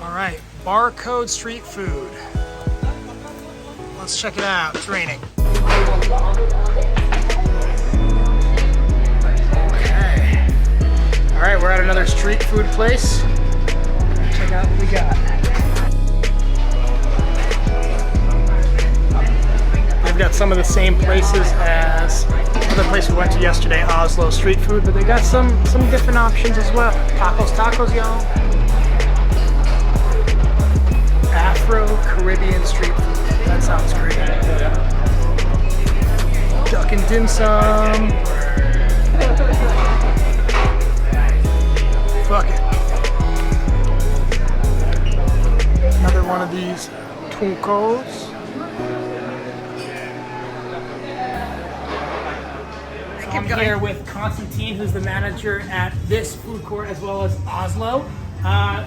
All right, Barcode Street Food. Let's check it out. It's raining. Okay. All right, we're at another street food place. Check out what we got. They've got some of the same places as another place we went to yesterday, Oslo Street Food, but they got some different options as well. Tacos, y'all. Afro-Caribbean street food. That sounds great. Duck and dim sum. Fuck it. Another one of these tuncos. I'm here with Constantine, who's the manager at this food court as well as Oslo.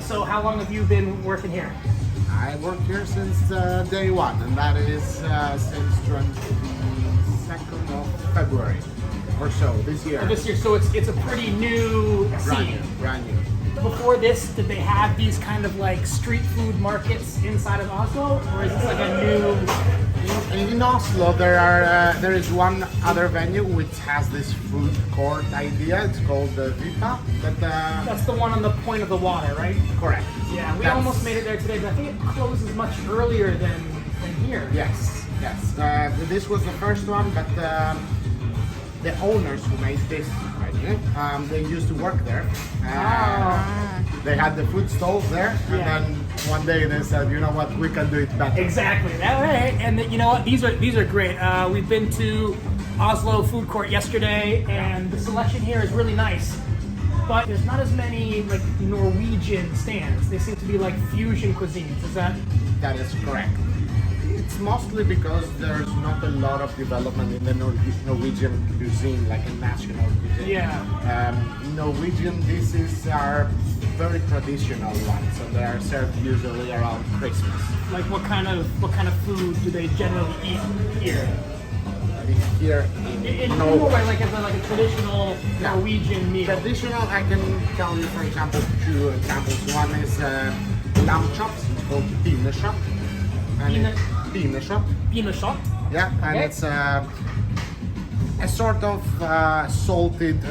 So how long have you been working here? I worked here since day one, and that is since 22nd of February or so this year. This year, so it's a pretty new scene. Brand new. Before this, did they have these kind of like street food markets inside of Oslo, or is this like a new? In Oslo, there is one other venue which has this food court idea. It's called the Vipa. That's the one on the point of the water, right? Correct. Yeah, we almost made it there today, but I think it closes much earlier than here. Yes. This was the first one, but the owners who made this venue, they used to work there. They had the food stalls there, and then one day they said, you know what, we can do it better. Exactly. That way, and you know what, these are great. We've been to Oslo Food Court yesterday, and the selection here is really nice. But there's not as many like Norwegian stands. They seem to be like fusion cuisines. Is that? That is correct. It's mostly because there's not a lot of development in the Norwegian cuisine, like a national cuisine. Yeah. Norwegian dishes are very traditional ones, and they are served usually around Christmas. Like what kind of food do they generally eat here? Here in Norway, like a traditional Norwegian meal. Traditional, I can tell you, for example, two examples. One is lamb chops. It's called pinnekjøtt. Pinnekjøtt. Yeah, and it's a sort of salted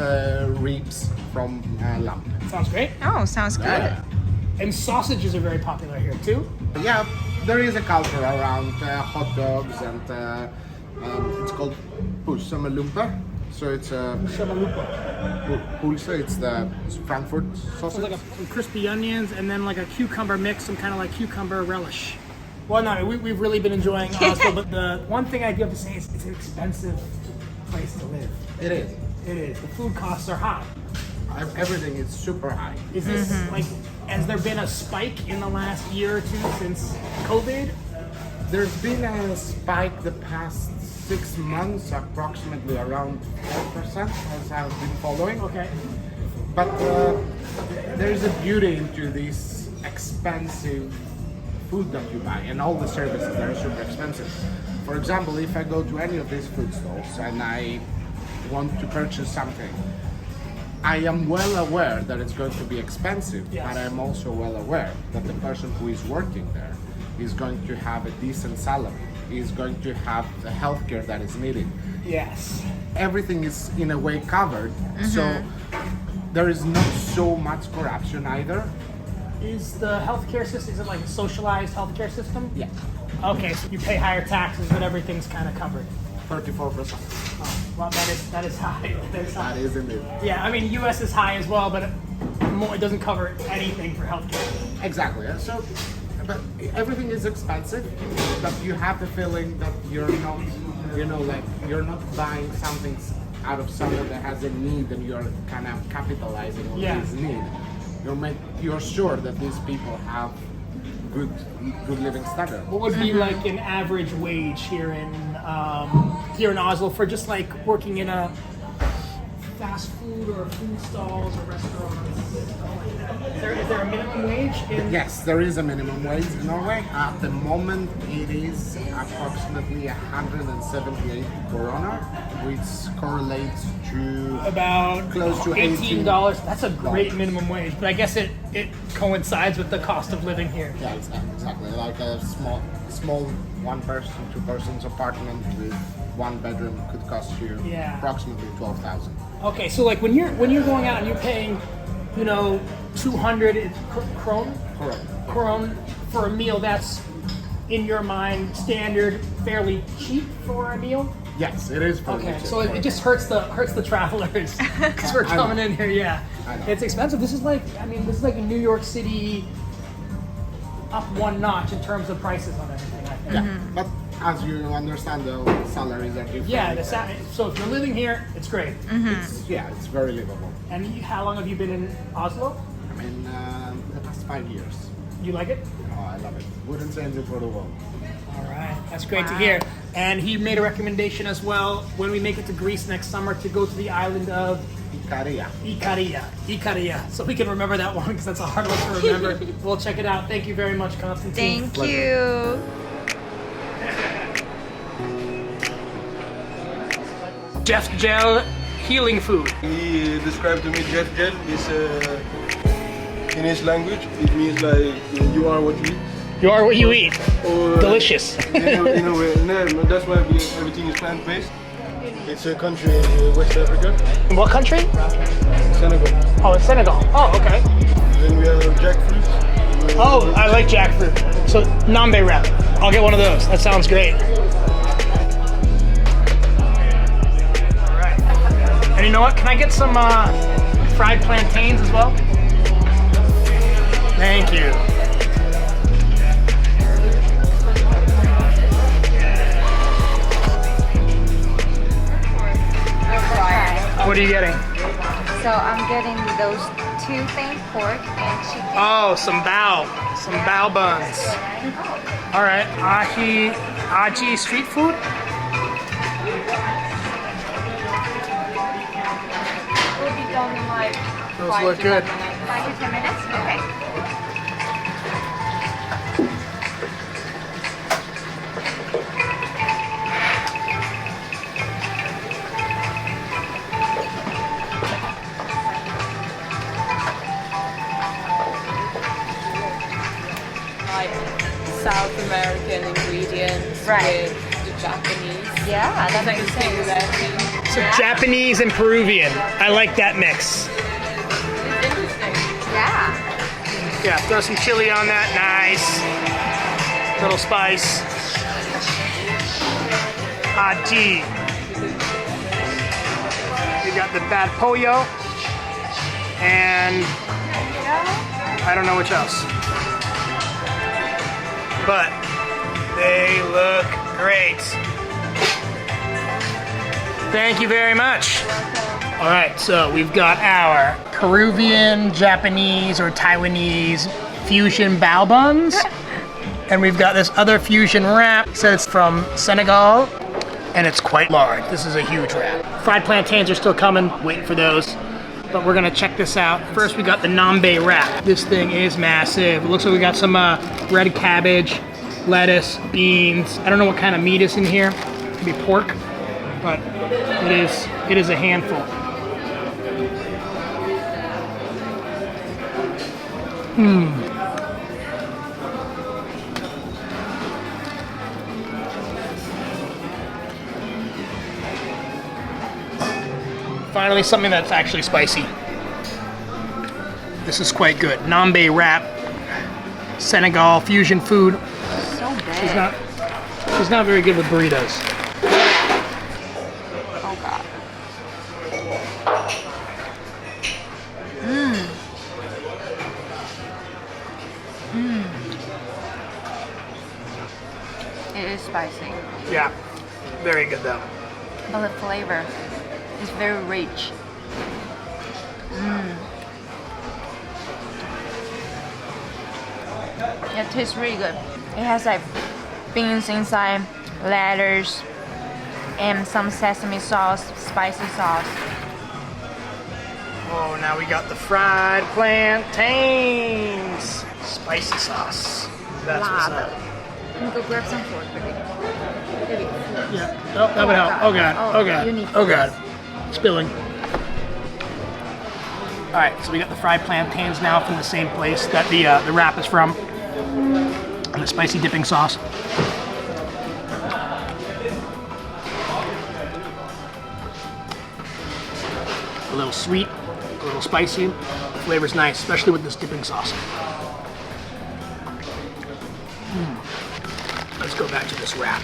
ribs from lamb. Sounds great. Oh, sounds good. Yeah. And sausages are very popular here too. Yeah, there is a culture around hot dogs, and it's called pulsemelumper. So it's pulse. It's the Frankfurt sausage. So like some crispy onions, and then like a cucumber mix, some kind of like cucumber relish. Well, no, we've really been enjoying Oslo, but the one thing I do have to say is it's an expensive place to live. It is. It is. The food costs are high. Everything is super high. Is this like, has there been a spike in the last year or two since COVID? There's been a spike the past 6 months, approximately around 4%, as I've been following. Okay. But there is a beauty into this expensive food that you buy, and all the services that are super expensive. For example, if I go to any of these food stalls and I want to purchase something, I am well aware that it's going to be expensive, but I'm also well aware that the person who is working there is going to have a decent salary, is going to have the healthcare that is needed. Yes. Everything is in a way covered, so there is not so much corruption either. Is the healthcare system, is it like a socialized healthcare system? Yeah. Okay, so you pay higher taxes, but everything's kind of covered. 34%. Oh, well, that is high. That is high. That is indeed. Yeah, I mean, U.S. is high as well, but it doesn't cover anything for healthcare. Exactly. So, but everything is expensive, but you have the feeling that you're not, you're not buying something out of someone that has a need, and you're kind of capitalizing on his need. You're sure that these people have good living standard. What would be like an average wage here in Oslo for just like working in a fast food or food stalls or restaurants? Stuff like that? Is there a minimum wage in? Yes, there is a minimum wage in Norway. At the moment, it is approximately 178 korona, which correlates to About close to $18. That's a great minimum wage, but I guess it coincides with the cost of living here. Yeah, exactly. Like a small one-person, two-person's apartment with one bedroom could cost you approximately 12,000. Okay, so like when you're going out and you're paying, 200 krone? Correct. Krone for a meal, that's in your mind standard, fairly cheap for a meal? Yes, it is. Okay, so it just hurts the travelers because we're coming in here. Yeah, it's expensive. This is like a New York City up one notch in terms of prices on everything. I think. Yeah, but as you understand, the salaries are different. Yeah, so if you're living here, it's great. It's very livable. And how long have you been in Oslo? I mean, the past 5 years. You like it? Oh, I love it. Wouldn't change it for the world. All right, that's great to hear. And he made a recommendation as well when we make it to Greece next summer to go to the island of Ikaria. So we can remember that one because that's a hard one to remember. We'll check it out. Thank you very much, Constantine. Thank you. Jeff Gel healing food. He described to me Jeff Gel is in his language. It means like you are what you eat. You are what you eat. Or, delicious. in a way, no, that's why everything is plant-based. It's a country in West Africa. In what country? Senegal. Oh, in Senegal. Oh, okay. Then we have jackfruit. Oh, I like jackfruit. So nambe wrap. I'll get one of those. That sounds great. All right. And you know what? Can I get some fried plantains as well? Thank you. What are you getting? So I'm getting those 2 things, pork and chicken. Oh, some bao buns. All right, Aji Street Food. Will be done in like Those look good. 5 to 10 minutes. Okay. South American ingredients with the Japanese. Yeah, that Like makes the sense. that So Japanese and Peruvian. I like that mix. It's interesting. Yeah. Yeah, throw some chili on that. Nice. Little spice. Aji. We got the bad pollo. And I don't know which else. But they look great. Thank you very much. All right, so we've got our Peruvian, Japanese, or Taiwanese fusion bao buns. And we've got this other fusion wrap. It says it's from Senegal, and it's quite large. This is a huge wrap. Fried plantains are still coming, waiting for those. But we're gonna check this out. First, we got the nambe wrap. This thing is massive. It looks like we got some red cabbage, lettuce, beans. I don't know what kind of meat is in here. It could be pork, but it is a handful. Finally, something that's actually spicy. This is quite good. Nambe wrap, Senegal fusion food. So big. She's not very good with burritos. Oh god. It is spicy, Yeah, very good though. but the flavor is very rich. It tastes really good. It has like beans inside, lettuce, and some sesame sauce, spicy sauce. Oh, now we got the fried plantains. Spicy sauce. That's what's up. Let me go grab some fork, baby. Baby. Yeah. Oh, that would help. Oh god. Oh god. You need Oh god. Spilling. All right, so we got the fried plantains now from the same place that the wrap is from, and the spicy dipping sauce. A little sweet, a little spicy. The flavor's nice, especially with this dipping sauce. Let's go back to this wrap.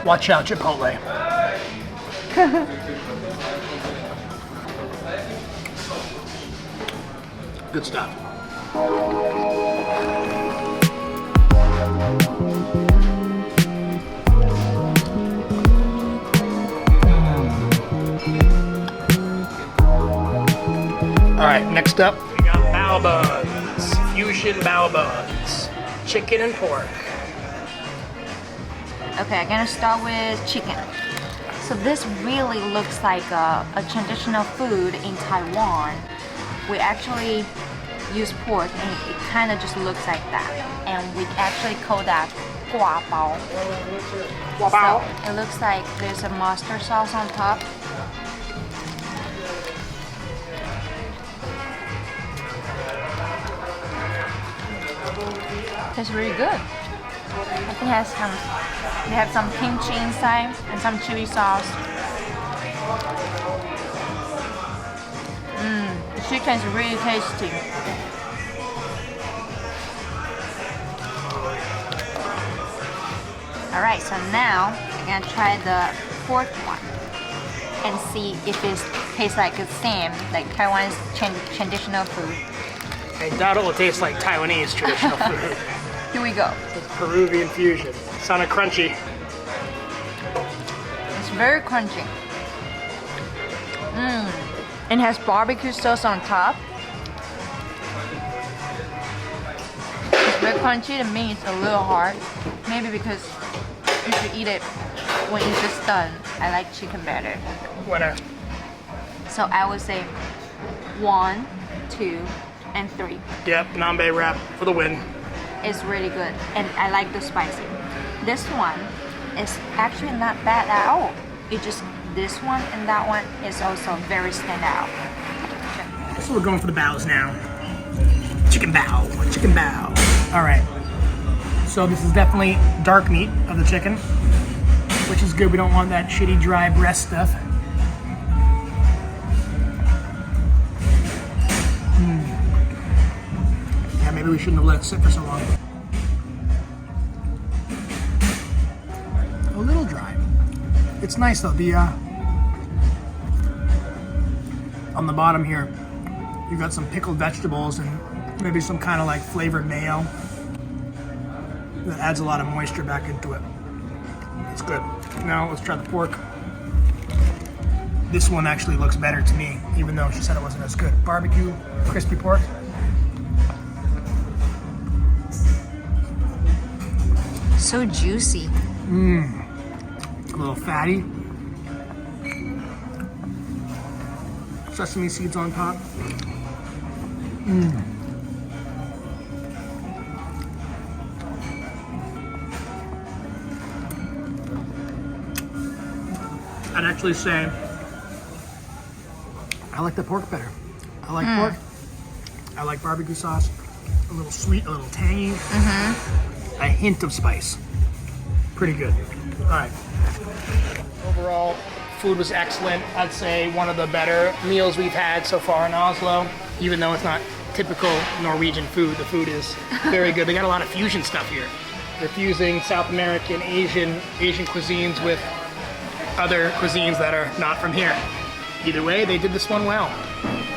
Watch out, Chipotle. Good stuff. All right, next up, we got bao buns. Fusion bao buns. Chicken and pork. Okay, I'm gonna start with chicken. So this really looks like a traditional food in Taiwan. We actually use pork and it kind of just looks like that. And we actually call that gua bao. Gua bao. So it looks like there's a mustard sauce on top. Tastes really good. I think it has they have some kimchi inside and some chili sauce. The chicken is really tasty. Alright, so now I'm gonna try the pork one and see if it tastes like the same, like Taiwan's traditional food. I doubt it will taste like Taiwanese traditional food. Here we go. It's Peruvian fusion. Sounded crunchy. It's very crunchy. And has barbecue sauce on top. It's very crunchy. To me, it's a little hard. Maybe because you should eat it when it's just done. I like chicken better. Winner. So I would say 1, 2, and 3. Yep, Nambe wrap for the win. It's really good, and I like the spicy. This one is actually not bad at all. It just this one and that one is also very standout. So we're going for the bows now. Chicken bao, chicken bao. All right. So this is definitely dark meat of the chicken, which is good. We don't want that shitty dry breast stuff. Yeah, maybe we shouldn't have let it sit for so long. A little dry. It's nice though. The on the bottom here, you've got some pickled vegetables and maybe some kind of like flavored mayo that adds a lot of moisture back into it. It's good. Now let's try the pork. This one actually looks better to me, even though she said it wasn't as good. Barbecue, crispy pork. So juicy. A little fatty. Sesame seeds on top. I'd actually say I like the pork better. I like pork. I like barbecue sauce. A little sweet, a little tangy. A hint of spice. Pretty good. All right. Overall, food was excellent. I'd say one of the better meals we've had so far in Oslo. Even though it's not typical Norwegian food, the food is very good. They got a lot of fusion stuff here. They're fusing South American, Asian cuisines with other cuisines that are not from here. Either way, they did this one well.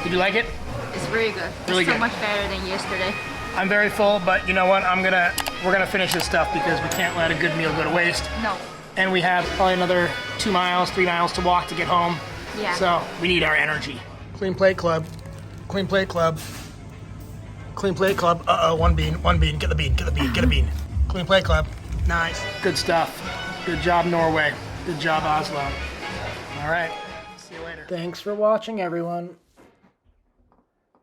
Did you like it? It's really good. Really it's so good. much better than yesterday. I'm very full, but you know what? We're gonna finish this stuff because we can't let a good meal go to waste. No. And we have probably another 2 miles, 3 miles to walk to get home. Yeah. So we need our energy. Clean plate club. Clean plate club. Clean plate club. Uh-oh, one bean. Get the bean. Get a bean. Clean plate club. Nice. Good stuff. Good job, Norway. Good job, Oslo. All right. See you later. Thanks for watching, everyone.